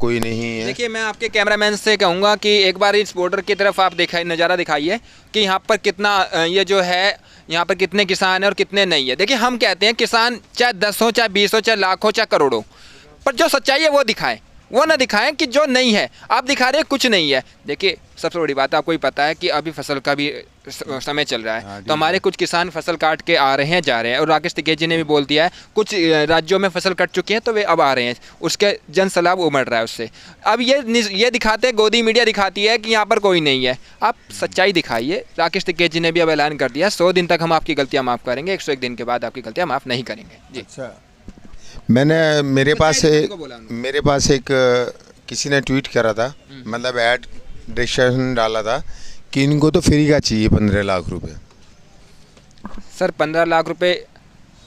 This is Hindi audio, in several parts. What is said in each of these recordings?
कोई नहीं है। देखिए, मैं आपके कैमरामैन से कहूँगा कि एक बार इस बॉर्डर की तरफ आप नज़ारा दिखाइए कि यहाँ पर कितना ये जो है यहाँ पर कितने किसान हैं और कितने नहीं है। देखिए, हम कहते हैं किसान चाहे 10 हो, चाहे 20 हो, चाहे लाख हो, चाहे करोड़ों, पर जो सच्चाई है वो दिखाएं, वो ना दिखाएं कि जो नहीं है। आप दिखा रहे हैं कुछ नहीं है। देखिए, सबसे बड़ी बात आपको ही पता है कि अभी फसल का भी समय चल रहा है, तो हमारे कुछ किसान फसल काट के आ रहे हैं, जा रहे हैं, और राकेश टिकैत जी ने भी बोल दिया है कुछ राज्यों में फसल कट चुकी है तो वे अब आ रहे हैं, उसके जन सैलाब उमड़ रहा है उससे। अब ये दिखाते हैं, गोदी मीडिया दिखाती है कि यहाँ पर कोई नहीं है। आप सच्चाई दिखाइए। राकेश टिकैत जी ने भी अब ऐलान कर दिया 100 दिन तक हम आपकी गलतियाँ माफ़ करेंगे, 101 दिन के बाद आपकी गलतियाँ माफ़ नहीं करेंगे जी। अच्छा, मेरे पास एक किसी ने ट्वीट करा था, मतलब ऐड डिस्क्रिप्शन डाला था कि इनको तो फ्री का चाहिए 15 लाख रुपए। सर 15 लाख रुपए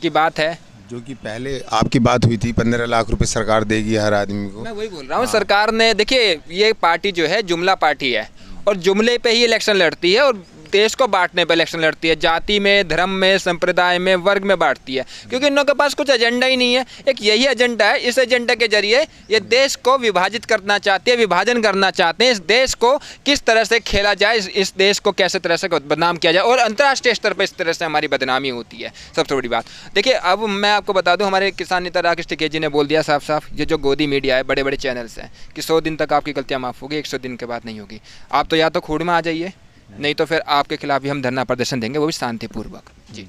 की बात है, जो कि पहले आपकी बात हुई थी 15 लाख रुपए सरकार देगी हर आदमी को। मैं वही बोल रहा हूँ। सरकार ने, देखिए, ये पार्टी जो है जुमला पार्टी है और जुमले पे ही इलेक्शन लड़ती है और देश को बांटने पे इलेक्शन लड़ती है। जाति में, धर्म में, संप्रदाय में, वर्ग में बांटती है, क्योंकि इन लोगों के पास कुछ एजेंडा ही नहीं है। एक यही एजेंडा है। इस एजेंडा के जरिए ये देश को विभाजित करना चाहते हैं, विभाजन करना चाहते हैं। इस देश को किस तरह से खेला जाए, इस देश को कैसे तरह से बदनाम किया जाए, और अंतर्राष्ट्रीय स्तर पर इस तरह से हमारी बदनामी होती है। सबसे बड़ी बात देखिए, अब मैं आपको बता दूं, हमारे किसान नेता राकेश टिकैत जी ने बोल दिया साफ साफ, ये जो गोदी मीडिया है, बड़े बड़े चैनल्स हैं, कि 100 दिन तक आपकी गलतियाँ माफ़ होगी, 100 दिन के बाद नहीं होगी। आप तो या तो खूड़ में आ जाइए, नहीं तो फिर आपके खिलाफ भी हम धरना प्रदर्शन देंगे, वो भी शांतिपूर्वक जी।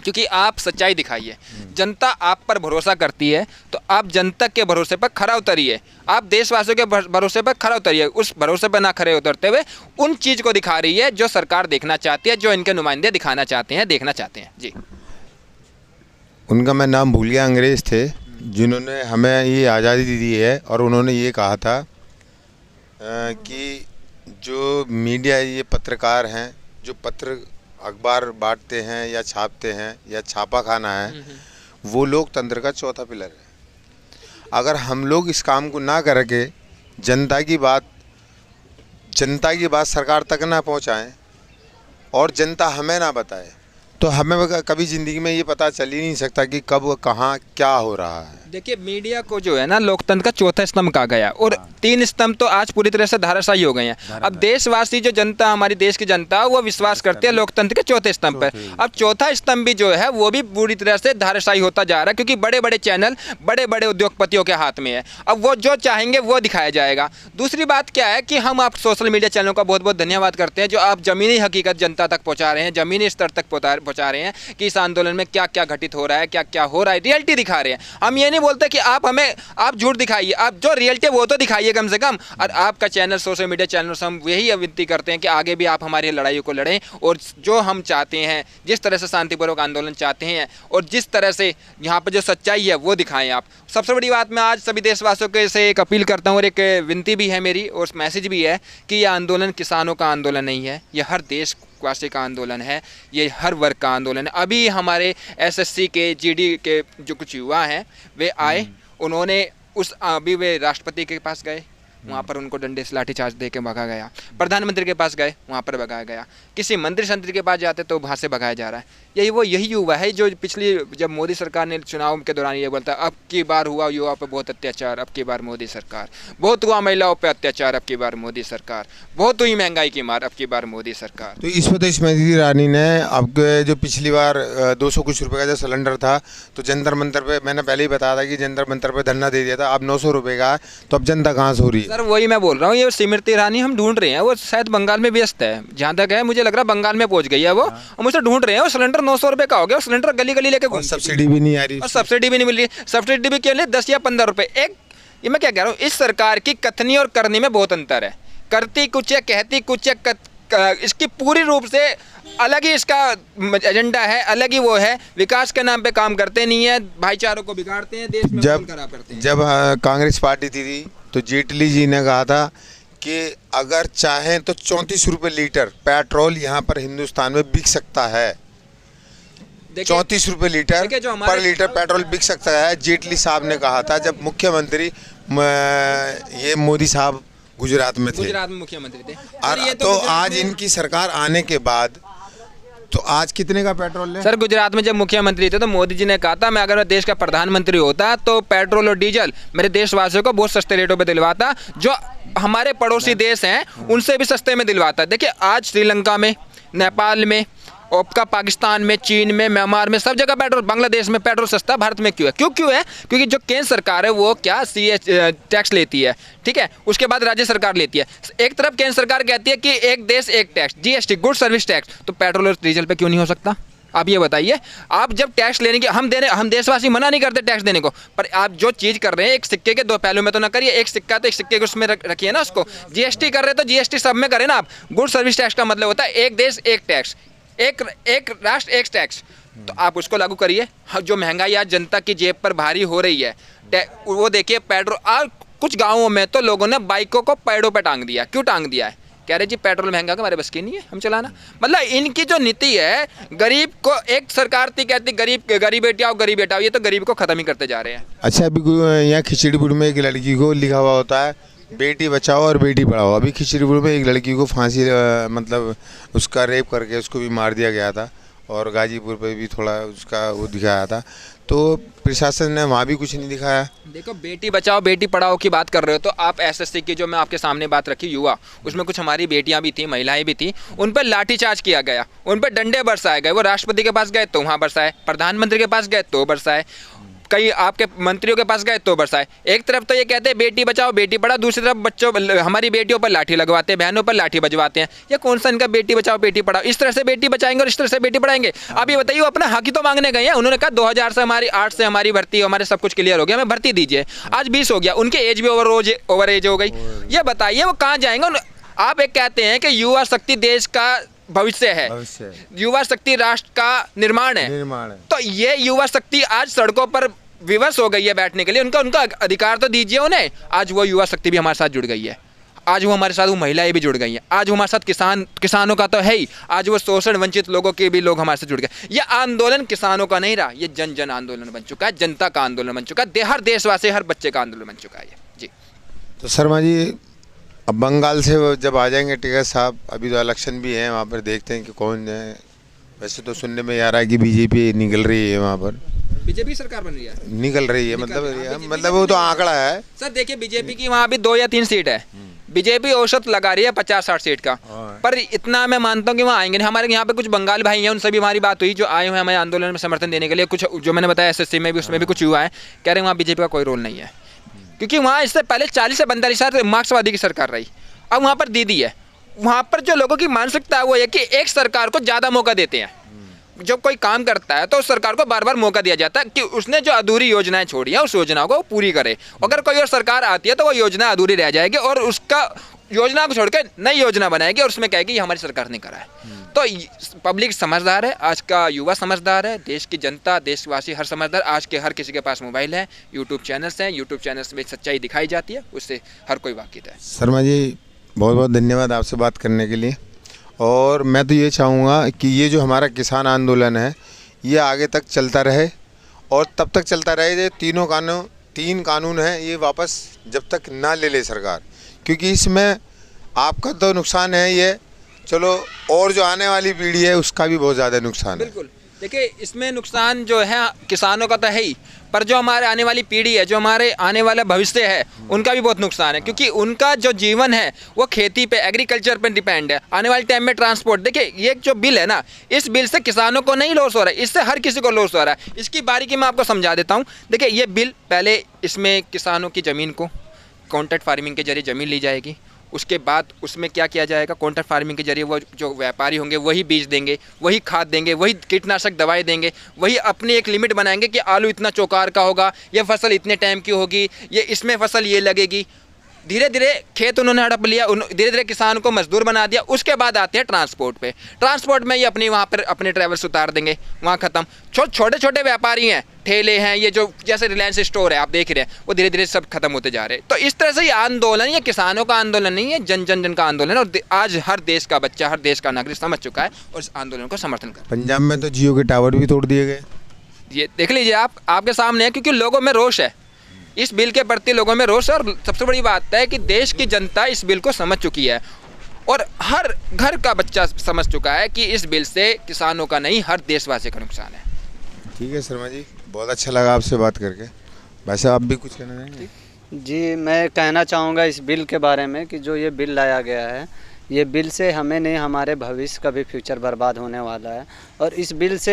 क्योंकि आप सच्चाई दिखाइए। जनता आप पर भरोसा करती है, तो आप जनता के भरोसे पर खरा उतरिए। आप देशवासियों के भरोसे पर खरा उतरिए। उस भरोसे पर ना खरे उतरते हुए उन चीज़ को दिखा रही है जो सरकार देखना चाहती है, जो इनके नुमाइंदे दिखाना चाहते हैं, देखना चाहते हैं जी। उनका मैं नाम भूल गया, अंग्रेज़ थे जिन्होंने हमें ये आज़ादी दी है, और उन्होंने ये कहा था कि जो मीडिया, ये पत्रकार हैं जो पत्र अखबार बांटते हैं या छापते हैं या छापा खाना है, वो लोकतंत्र का चौथा पिलर है। अगर हम लोग इस काम को ना करके जनता की बात सरकार तक ना पहुंचाएं और जनता हमें ना बताए, तो हमें कभी ज़िंदगी में ये पता चल ही नहीं सकता कि कब कहाँ क्या हो रहा है। देखिए, मीडिया को जो है ना लोकतंत्र का चौथा स्तंभ कहा गया, और 3 स्तंभ तो आज पूरी तरह से धाराशायी हो गए हैं। अब देशवासी, जो जनता, हमारी देश की जनता, वो विश्वास करती है लोकतंत्र के चौथे स्तंभ पर। अब चौथा स्तंभ भी जो है वो भी पूरी तरह से धाराशायी होता जा रहा है, क्योंकि बड़े बड़े चैनल बड़े बड़े उद्योगपतियों के हाथ में है। अब वो जो चाहेंगे वो दिखाया जाएगा। दूसरी बात क्या है कि हम आप सोशल मीडिया चैनलों का बहुत बहुत धन्यवाद करते हैं, जो आप ज़मीनी हकीकत जनता तक पहुँचा रहे हैं, ज़मीनी स्तर तक पहुँचा रहे हैं कि इस आंदोलन में क्या क्या घटित हो रहा है, क्या क्या हो रहा है, रियलिटी दिखा रहे हैं। हम ये नहीं बोलते कि आप झूठ दिखाइए, आप जो रियलिटी है वो तो दिखाइए कम से कम। और आपका चैनल, सोशल मीडिया चैनल से हम यही विनती करते हैं कि आगे भी आप हमारी लड़ाई को लड़ें, और जो हम चाहते हैं, जिस तरह से शांतिपूर्वक आंदोलन चाहते हैं, और जिस तरह से यहाँ पर जो सच्चाई है वो दिखाएं आप। सबसे बड़ी बात, मैं आज सभी देशवासियों के से एक अपील करता हूँ, और एक विनती भी है मेरी, और मैसेज भी है कि यह आंदोलन किसानों का आंदोलन नहीं है, यह हर देशवासी का आंदोलन है, ये हर वर्ग का आंदोलन है। अभी हमारे एसएससी के, जीडी के जो कुछ युवा हैं, वे आए, उन्होंने अभी वे राष्ट्रपति के पास गए, वहाँ पर उनको डंडे से लाठीचार्ज दे के भगा गया। प्रधानमंत्री के पास गए, वहाँ पर भगाया गया। किसी मंत्री संतरी के पास जाते तो वहाँ से भगाया जा रहा है। यही युवा है जो पिछली, जब मोदी सरकार ने चुनाव के दौरान ये बोलता अब की बार हुआ युवा पे बहुत अत्याचार, अब की बार मोदी सरकार, बहुत हुआ महिलाओं पे अत्याचार, अब की बार मोदी सरकार, बहुत हुई महंगाई की मार, अब की बार मोदी सरकार। तो इस पर तो स्मृति ईरानी ने आपके जो पिछली बार 200 कुछ रुपये का जो सिलेंडर था, तो जंतर मंतर पे, मैंने पहले ही बताया था कि जंतर मंतर पे धरना दे दिया था, अब 900 रुपये का है, तो अब जनता कहाँ से हो रही है? सर वही मैं बोल रहा हूँ, ये स्मृति ईरानी हम ढूंढ रहे हैं, वो शायद बंगाल में व्यस्त है, जहाँ तक है मुझे लग रहा है बंगाल में पहुँच गई है वो, और मुझे ढूंढ रहे हैं। वो सिलेंडर 900 रुपये का हो गया, सिलेंडर गली गली लेके घूम, सब्सिडी भी नहीं आ रही, और सब्सिडी भी नहीं मिल रही। सब्सिडी भी केवल 10 या 15 रुपये एक। ये मैं क्या कह रहा हूँ, इस सरकार की कथनी और करनी में बहुत अंतर है। करती कुछ है, कहती कुछ है, इसकी पूरी रूप से अलग ही इसका एजेंडा है, अलग ही वो है। विकास के नाम पे काम करते नहीं है, भाईचारों को बिगाड़ते हैं, देश में खून खराब करते हैं। जब कांग्रेस पार्टी थी तो जेटली जी ने कहा था कि अगर चाहें तो 34 रुपये लीटर पेट्रोल यहाँ पर हिंदुस्तान में बिक सकता है। 34 रुपये लीटर पर लीटर पेट्रोल बिक सकता है, जेटली साहब ने कहा था जब मुख्यमंत्री ये मोदी साहब गुजरात में थे, गुजरात में मुख्यमंत्री थे। और तो आज इनकी सरकार आने के बाद तो आज कितने का पेट्रोल है? सर गुजरात में जब मुख्यमंत्री थे तो मोदी जी ने कहा था मैं अगर मैं देश का प्रधानमंत्री होता तो पेट्रोल और डीजल मेरे देशवासियों को बहुत सस्ते रेटों पे दिलवाता, जो हमारे पड़ोसी देश हैं उनसे भी सस्ते में दिलवाता। देखिए आज श्रीलंका में, नेपाल में, आपका पाकिस्तान में, चीन में, म्यांमार में, सब जगह पेट्रोल, बांग्लादेश में पेट्रोल सस्ता, भारत में क्यों है? क्यों है? क्योंकि जो केंद्र सरकार है वो क्या टैक्स लेती है, ठीक है, उसके बाद राज्य सरकार लेती है। एक तरफ केंद्र सरकार कहती है कि एक देश एक tax, GST, good service tax, तो पेट्रोल और डीजल पे क्यों नहीं हो सकता? आप ये बताइए। आप जब टैक्स लेने की हम देशवासी मना नहीं करते टैक्स देने को, पर आप जो चीज़ कर रहे हैं एक सिक्के के दो पहलू में तो ना करिए। एक सिक्का तो एक सिक्के के उसमें रखिए ना उसको। जीएसटी कर रहे तो जीएसटी सब में करें ना आप। गुड सर्विस टैक्स का मतलब होता है एक देश एक टैक्स, एक राष्ट्र एक टैक्स, तो आप उसको लागू करिए। जो महंगाई आज जनता की जेब पर भारी हो रही है, वो देखिए पेट्रोल, और कुछ गाँवों में तो लोगों ने बाइकों को पेड़ों पर टांग दिया। क्यों टांग दिया है? कह रहे जी पेट्रोल महंगा हमारे बस की नहीं है हम चलाना। मतलब इनकी जो नीति है, गरीब को एक सरकार थी कहती गरीब बेटी आओ, गरीब बेटा आओ, ये तो गरीब को खत्म ही करते जा रहे हैं। अच्छा, अभी यहाँ खिचड़ीपुर में एक लड़की को लिखा हुआ होता है बेटी बचाओ और बेटी पढ़ाओ। अभी खिचड़ीपुर में एक लड़की को फांसी मतलब उसका रेप करके उसको भी मार दिया गया था, और गाजीपुर पे भी थोड़ा उसका वो दिखाया था, तो प्रशासन ने वहाँ भी कुछ नहीं दिखाया। देखो बेटी बचाओ बेटी पढ़ाओ की बात कर रहे हो तो आप एसएससी की जो मैं आपके सामने बात रखी युवा, उसमें कुछ हमारी बेटियां भी थी, महिलाएं भी थी, उन पर लाठीचार्ज किया गया, उन पर डंडे बरसाए गए। वो राष्ट्रपति के पास गए तो वहाँ बरसाए, प्रधानमंत्री के पास गए तो बरसाए, कई आपके मंत्रियों के पास गए तो बरसाए। एक तरफ तो ये कहते हैं बेटी बचाओ बेटी पढ़ाओ, दूसरी तरफ बच्चों हमारी बेटियों पर लाठी लगवाते हैं, बहनों पर लाठी बजवाते हैं। ये कौन सा इनका बेटी बचाओ बेटी पढ़ाओ? इस तरह से बेटी बचाएंगे और इस तरह से बेटी पढ़ाएंगे। आप ये बताइए, वो अपना हक ही तो मांगने गए हैं। उन्होंने कहा 2000 से हमारी 8 से हमारी भर्ती, हमारे सब कुछ क्लियर हो गया, हमें भर्ती दीजिए। आज 20 हो गया, उनकी एज भी ओवर एज हो गई। ये बताइए वो कहाँ जाएंगे? आप एक कहते हैं कि युवा शक्ति देश का भविष्य है, युवा शक्ति राष्ट्र का निर्माण है, तो ये युवा शक्ति आज सड़कों पर विवश हो गई है बैठने के लिए। उनका अधिकार तो दीजिए उन्हें। आज वो युवा शक्ति भी हमारे साथ जुड़ गई है, आज वो हमारे साथ वो महिलाएं भी जुड़ गई हैं, आज वो हमारे साथ किसानों का तो है ही, आज वो शोषण वंचित लोगों के भी लोग हमारे साथ जुड़ गए। ये आंदोलन किसानों का नहीं रहा, ये जन जन आंदोलन बन चुका है, जनता का आंदोलन बन चुका है, हर देशवासी हर बच्चे का आंदोलन बन चुका है जी। तो शर्मा जी, अब बंगाल से जब आ जाएंगे टिकैत साहब, अभी तो इलेक्शन भी है, वहाँ पर देखते हैं कि कौन है। वैसे तो सुनने में आ रहा है कि बीजेपी निकल रही है, वहाँ पर बीजेपी सरकार बन रही है, निकल रही है, मतलब वो तो आंकड़ा है सर। देखिए बीजेपी की वहाँ भी 2 या 3 सीट है, बीजेपी औसत लगा रही है 50-60 सीट का, पर इतना मैं मानता हूँ कि वहाँ आएंगे नहीं। हमारे यहाँ पे कुछ बंगाल भाई हैं, उनसे भी हमारी बात हुई, जो आए हुए हमें आंदोलन में समर्थन देने के लिए। कुछ जो मैंने बताया एसएससी में भी, उसमें भी कुछ युवा है, कह रहे हैं वहाँ बीजेपी का कोई रोल नहीं है, क्योंकि वहाँ इससे पहले 40 से 42 साल मार्क्सवादी की सरकार रही, अब वहाँ पर दीदी है। वहाँ पर जो लोगों की मानसिकता है वो है कि एक सरकार को ज़्यादा मौका देते हैं। जब कोई काम करता है तो उस सरकार को बार बार मौका दिया जाता है कि उसने जो अधूरी योजनाएं छोड़ी हैं उस योजना को पूरी करे। अगर कोई और सरकार आती है तो वो योजना अधूरी रह जाएगी और उसका योजना को छोड़कर नई योजना बनाएगी और उसमें कहेगी ये हमारी सरकार ने करा है। तो पब्लिक समझदार है, आज का युवा समझदार है, देश की जनता, देशवासी हर समझदार। आज के हर किसी के पास मोबाइल है, यूट्यूब चैनल्स हैं, यूट्यूब चैनल्स में सच्चाई दिखाई जाती है, उससे हर कोई वाकिफ है। शर्मा जी बहुत बहुत धन्यवाद आपसे बात करने के लिए। और मैं तो ये चाहूँगा कि ये जो हमारा किसान आंदोलन है ये आगे तक चलता रहे, और तब तक चलता रहे ये 3 कानून हैं ये वापस जब तक ना ले ले सरकार, क्योंकि इसमें आपका तो नुकसान है ये, चलो और जो आने वाली पीढ़ी है उसका भी बहुत ज़्यादा नुकसान है। बिल्कुल, देखिए इसमें नुकसान जो है किसानों का तो है ही, पर जो हमारे आने वाली पीढ़ी है, जो हमारे आने वाला भविष्य है, उनका भी बहुत नुकसान है, क्योंकि उनका जो जीवन है वो खेती पे, एग्रीकल्चर पे डिपेंड है। आने वाले टाइम में ट्रांसपोर्ट, देखिए ये जो बिल है ना, इस बिल से किसानों को नहीं लॉस हो रहा है, इससे हर किसी को लॉस हो रहा है। इसकी बारीकी मैं आपको समझा देता हूँ। देखिए ये बिल, पहले इसमें किसानों की ज़मीन को कॉन्ट्रैक्ट फार्मिंग के जरिए ज़मीन ली जाएगी, उसके बाद उसमें क्या किया जाएगा, कॉन्ट्रैक्ट फार्मिंग के जरिए वो जो व्यापारी होंगे वही बीज देंगे, वही खाद देंगे, वही कीटनाशक दवाई देंगे, वही अपनी एक लिमिट बनाएंगे कि आलू इतना चौकार का होगा, ये फसल इतने टाइम की होगी, ये इसमें फसल ये लगेगी। धीरे धीरे खेत उन्होंने हड़प लिया, धीरे धीरे किसान को मजदूर बना दिया। उसके बाद आते हैं ट्रांसपोर्ट पे, ट्रांसपोर्ट में ये अपनी वहाँ पर अपने ट्रैवल्स उतार देंगे, वहाँ ख़त्म। छोटे छोटे व्यापारी हैं, ठेले हैं, ये जो जैसे रिलायंस स्टोर है आप देख रहे हैं, वो धीरे धीरे सब खत्म होते जा रहे हैं। तो इस तरह से ये आंदोलन, ये किसानों का आंदोलन नहीं है, जन जन जन का आंदोलन है। और आज हर देश का बच्चा, हर देश का नागरिक समझ चुका है और इस आंदोलन को समर्थन कर। पंजाब में तो जियो के टावर भी तोड़ दिए गए, ये देख लीजिए आप, आपके सामने है, क्योंकि लोगों में रोष है, इस बिल के प्रति लोगों में रोष है। और सबसे बड़ी बात है कि देश की जनता इस बिल को समझ चुकी है और हर घर का बच्चा समझ चुका है कि इस बिल से किसानों का नहीं, हर देशवासी का नुकसान है। ठीक है शर्मा जी, बहुत अच्छा लगा आपसे बात करके। भाई साहब आप भी कुछ कहना चाहेंगे? जी, मैं कहना चाहूँगा इस बिल के बारे में कि जो ये बिल लाया गया है, ये बिल से हमें नहीं, हमारे भविष्य का भी फ्यूचर बर्बाद होने वाला है। और इस बिल से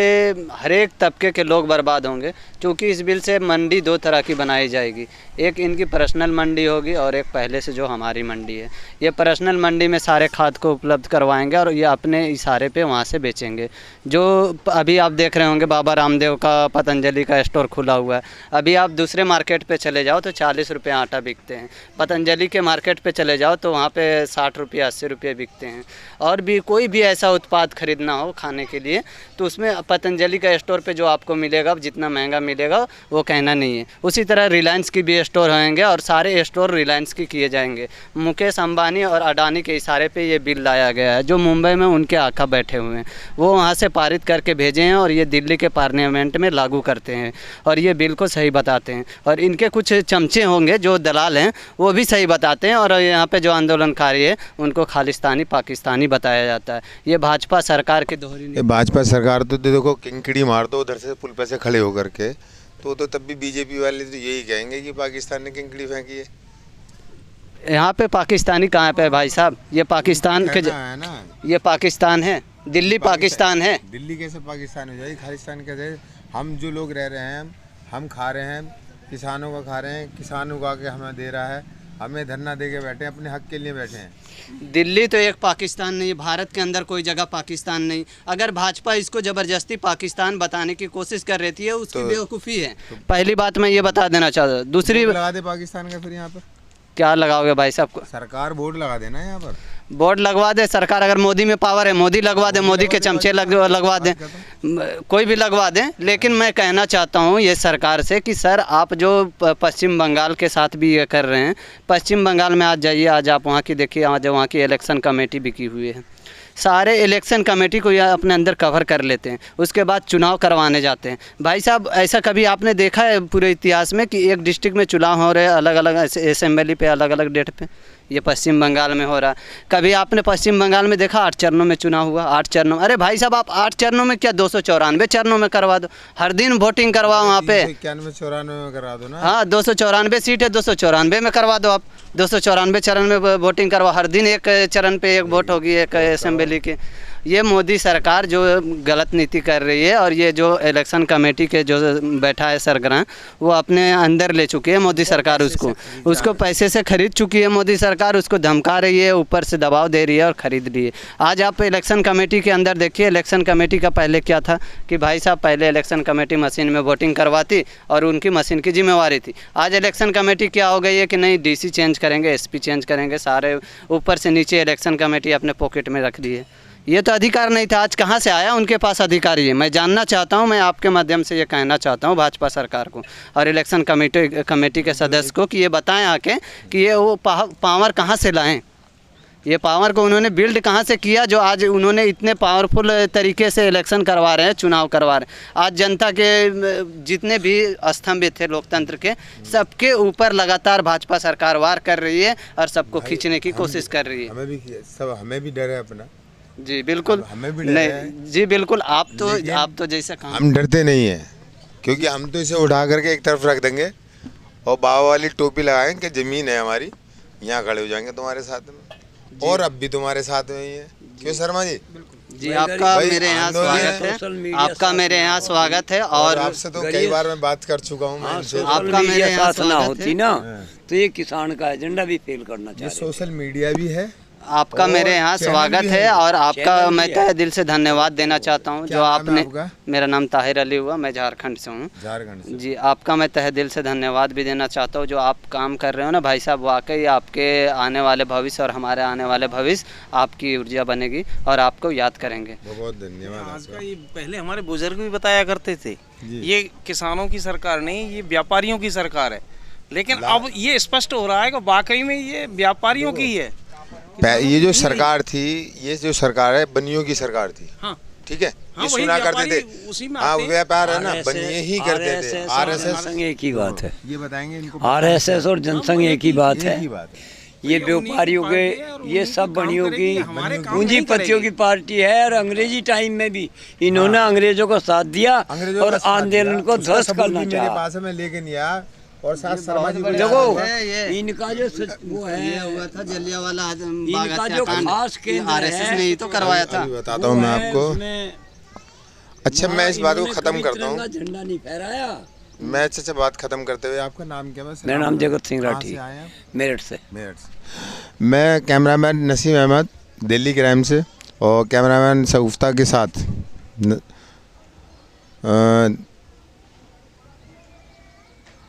हर एक तबके के लोग बर्बाद होंगे, क्योंकि इस बिल से मंडी दो तरह की बनाई जाएगी। एक इनकी पर्सनल मंडी होगी और एक पहले से जो हमारी मंडी है। ये पर्सनल मंडी में सारे खाद को उपलब्ध करवाएंगे और ये अपने इशारे पे वहाँ से बेचेंगे। जो अभी आप देख रहे होंगे बाबा रामदेव का, पतंजलि का स्टोर खुला हुआ है। अभी आप दूसरे मार्केट पे चले जाओ तो 40 रुपये आटा बिकते हैं। पतंजलि के मार्केट पे चले जाओ तो वहाँ पे 60 रुपये 80 रुपये बिकते हैं। और भी कोई भी ऐसा उत्पाद खरीदना हो खाने के लिए तो उसमें पतंजलि का स्टोर पे जो आपको मिलेगा, जितना महंगा मिलेगा वो कहना नहीं है। उसी तरह रिलायंस की भी स्टोर होंगे और सारे स्टोर रिलायंस की किए जाएंगे। मुकेश अंबानी और अडानी के इशारे पे ये बिल लाया गया है। जो मुंबई में उनके आका बैठे हुए हैं वो वहाँ से पारित करके भेजे हैं और ये दिल्ली के पार्लियामेंट में लागू करते हैं और ये बिल को सही बताते हैं। और इनके कुछ चमचे होंगे जो दलाल हैं, वो भी सही बताते हैं। और यहाँ पे जो आंदोलनकारी है उनको खालिस्तानी पाकिस्तानी बताया जाता है। ये भाजपा सरकार के दोहरी, भाजपा सरकार तो देखो किंकड़ी मार दो उधर से पुल पे से खड़े होकर के, तो तब भी बीजेपी वाले तो यही कहेंगे कि पाकिस्तान ने किंकड़ी फेंकी है। यहाँ पे पाकिस्तानी कहाँ पे भाई साहब? ये पाकिस्तान के है ना, ये पाकिस्तान है, दिल्ली पाकिस्तान है। दिल्ली कैसे पाकिस्तान हो जाएगी? खालिस्तान कैसे? हम जो लोग रह रहे हैं, हम खा रहे हैं, किसानों का खा रहे हैं, किसान उगा के हमें दे रहा है, हमें धरना दे के बैठे हैं, अपने हक के लिए बैठे हैं। दिल्ली तो एक पाकिस्तान नहीं, भारत के अंदर कोई जगह पाकिस्तान नहीं। अगर भाजपा इसको ज़बरदस्ती पाकिस्तान बताने की कोशिश कर रही है उसकी बेवकूफ़ी है। पहली बात मैं ये बता देना चाहता हूँ। दूसरी, लगा दे पाकिस्तान का, फिर यहाँ पर क्या लगाओगे भाई साहब को? सरकार बोर्ड लगा देना यहाँ पर, बोर्ड लगवा दे सरकार। अगर मोदी में पावर है मोदी लगवा दे, मोदी के चमचे लगवा दे, कोई भी लगवा दें। लेकिन मैं कहना चाहता हूँ ये सरकार से कि सर आप जो पश्चिम बंगाल के साथ भी ये कर रहे हैं, पश्चिम बंगाल में आज जाइए, आज आप वहाँ की देखिए, आज वहाँ की इलेक्शन कमेटी बिकी हुई है। सारे इलेक्शन कमेटी को यह अपने अंदर कवर कर लेते हैं, उसके बाद चुनाव करवाने जाते हैं। भाई साहब ऐसा कभी आपने देखा है पूरे इतिहास में कि एक डिस्ट्रिक्ट में चुनाव हो रहे हैं अलग अलग असेंबली पे, अलग अलग डेट पे? ये पश्चिम बंगाल में हो रहा है। कभी आपने पश्चिम बंगाल में देखा 8 चरणों में चुनाव हुआ? 8 चरणों? अरे भाई साहब आप 8 चरणों में क्या 294 चरणों में करवा दो। हर दिन वोटिंग करवाओ वहाँ पे। 91-94 में करा दो ना। हाँ 294 सीट है, 294 में करवा दो आप। 294 चरण में वोटिंग करवा, हर दिन एक चरण पे एक वोट होगी एक असेंबली की। ये मोदी सरकार जो गलत नीति कर रही है और ये जो इलेक्शन कमेटी के जो बैठा है सरगना, वो अपने अंदर ले चुकी है मोदी सरकार। उसको पैसे से खरीद चुकी है मोदी सरकार, उसको धमका रही है, ऊपर से दबाव दे रही है और ख़रीद रही है। आज आप इलेक्शन कमेटी के अंदर देखिए, इलेक्शन कमेटी का पहले क्या था कि भाई साहब पहले इलेक्शन कमेटी मशीन में वोटिंग करवाती और उनकी मशीन की जिम्मेवारी थी। आज इलेक्शन कमेटी क्या हो गई है कि नहीं, डीसी चेंज करेंगे, एसपी चेंज करेंगे, सारे ऊपर से नीचे इलेक्शन कमेटी अपने पॉकेट में रख ली है। ये तो अधिकार नहीं था, आज कहाँ से आया उनके पास अधिकार? ये मैं जानना चाहता हूँ। मैं आपके माध्यम से ये कहना चाहता हूँ भाजपा सरकार को और इलेक्शन कमेटी के सदस्य को कि ये बताएं आके कि ये वो पावर कहाँ से लाएं, ये पावर को उन्होंने बिल्ड कहाँ से किया जो आज उन्होंने इतने पावरफुल तरीके से इलेक्शन करवा रहे हैं, चुनाव करवा रहे हैं। आज जनता के जितने भी स्तंभ थे लोकतंत्र के, सबके ऊपर लगातार भाजपा सरकार वार कर रही है और सबको खींचने की कोशिश कर रही है। हमें भी डर है अपना। जी बिल्कुल, हमें भी नहीं जी बिल्कुल। आप तो जैसा हम डरते नहीं हैं, क्योंकि हम तो इसे उठा करके एक तरफ रख देंगे और बाबा वाली टोपी लगाएंगे कि ज़मीन है हमारी, यहाँ खड़े हो जाएंगे तुम्हारे साथ में और अब भी तुम्हारे साथ में ही है। क्यों शर्मा जी? जी आपका मेरे यहाँ स्वागत है, आपका मेरे यहाँ स्वागत है। और आपसे तो कई बार मैं बात कर चुका हूँ। आपका मेरे यहाँ ना होती ना तो ये किसान का एजेंडा भी फेल करना चाहिए। सोशल मीडिया भी है। आपका मेरे यहाँ स्वागत है और आपका मैं तहे दिल से धन्यवाद देना चाहता हूँ जो आपने। मेरा नाम ताहिर अली हुआ, मैं झारखंड से हूँ। झारखंड से? जी। आपका मैं तहे दिल से धन्यवाद भी देना चाहता हूँ जो आप काम कर रहे हो ना भाई साहब। वाकई आपके आने वाले भविष्य और हमारे आने वाले भविष्य आपकी ऊर्जा बनेगी और आपको याद करेंगे। बहुत धन्यवाद। आज का ये पहले हमारे बुजुर्ग भी बताया करते थे, ये किसानों की सरकार नहीं, ये व्यापारियों की सरकार है। लेकिन अब ये स्पष्ट हो रहा है कि वाकई में ये व्यापारियों की है। ये जो सरकार थी, ये जो सरकार है बनियों की सरकार थी। हाँ ठीक है, हाँ, ये सुना करते थे। उसी में हाँ व्यापार है ना, बनिए ही करते थे। आरएसएस एक ही बात है। ये बताएंगे इनको। आरएसएस और जनसंघ एक ही बात है। ये व्यापारियों के ये सब बनियों की पूंजीपतियों की पार्टी है। और अंग्रेजी टाइम में भी इन्होंने अंग्रेजों को साथ दिया और आंदोलन को ध्वस्त करना मेरे चाहा। पास है, मैं लेके नहीं आया। और साथ शर्मा जी को देखो ये इनका जो वो है, ये हुआ था जलियांवाला बाग इनका जो हत्याकांड, खास केंद्र आरएसएस है, ने ही तो करवाया था। अभी बताता हूँ मैं आपको। अच्छा, मैं इस बात को इन्होंने ख़त्म कभी करता हूँ। तिरंगा झंडा नहीं फहराया। मैं चाचा बात ख़त्म करते हुए, आपका नाम क्या है? मेरा नाम जगत सिंह राठी, कहाँ से आए आप? मेरठ से। मेरठ से। मैं कैमरामैन नसीम अहमद, दिल्ली क्राइम से, और कैमरामैन सऊफ्ता के साथ